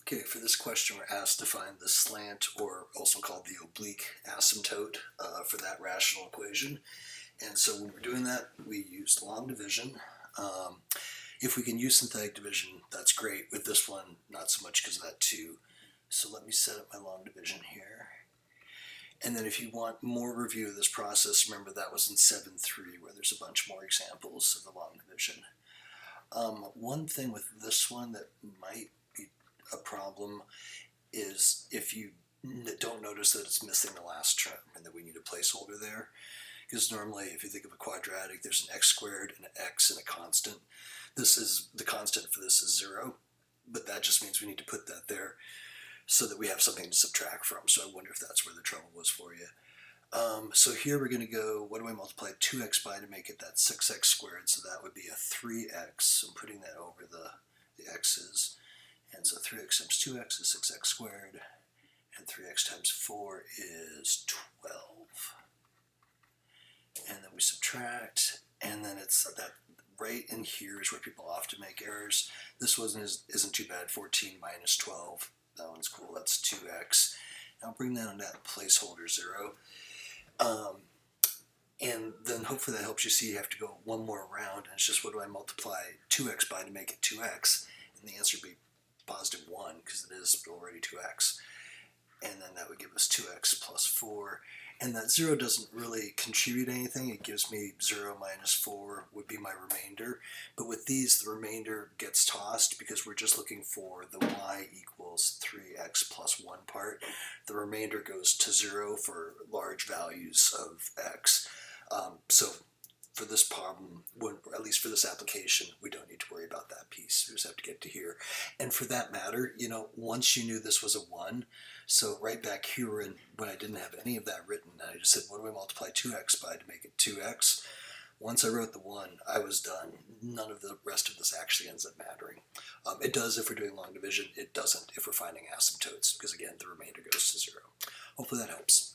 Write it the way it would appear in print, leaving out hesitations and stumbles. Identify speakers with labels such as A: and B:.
A: Okay, for this question, we're asked to find the slant, or also called the oblique asymptote, for that rational equation. And so when we're doing that, we use long division. If we can use synthetic division, that's great. With this one, not so much because of that too. So let me set up my long division here. And then if you want more review of this process, remember that was in 7.3 where there's a bunch more examples of the long division. One thing with this one that might be a problem is if you don't notice that it's missing the last term and that we need a placeholder there. Because normally if you think of a quadratic, there's an x squared and an x and a constant. The constant for this is 0, but that just means we need to put that there so that we have something to subtract from. So I wonder if that's where the trouble was for you. So here we're going to go, what do I multiply 2x by to make it that 6x squared? So that would be a 3x. I'm putting that over the x's. And so 3x times 2x is 6x squared. And 3x times 4 is 12. And then we subtract. And then it's that right in here is where people often make errors. This one isn't too bad. 14 minus 12. That one's cool. That's 2x. I'll bring down that placeholder 0. And then hopefully that helps you see you have to go one more round, and it's just what do I multiply 2x by to make it 2x? And the answer would be positive 1 because it is already 2x. And then that would give us 2x plus 4. And that 0 doesn't really contribute anything. It gives me 0 minus 4 would be my remainder. But with these, the remainder gets tossed because we're just looking for the y equals 3x plus 1 part. The remainder goes to 0 for large values of x. So for this problem, at least for this application, we don't need to worry about that piece. We just have to get to here. And for that matter, once you knew this was a 1, so right back here when I didn't have any of that written, I just said, what do I multiply 2x by to make it 2x? Once I wrote the 1, I was done. None of the rest of this actually ends up mattering. It does if we're doing long division. It doesn't if we're finding asymptotes, because again, the remainder goes to 0. Hopefully that helps.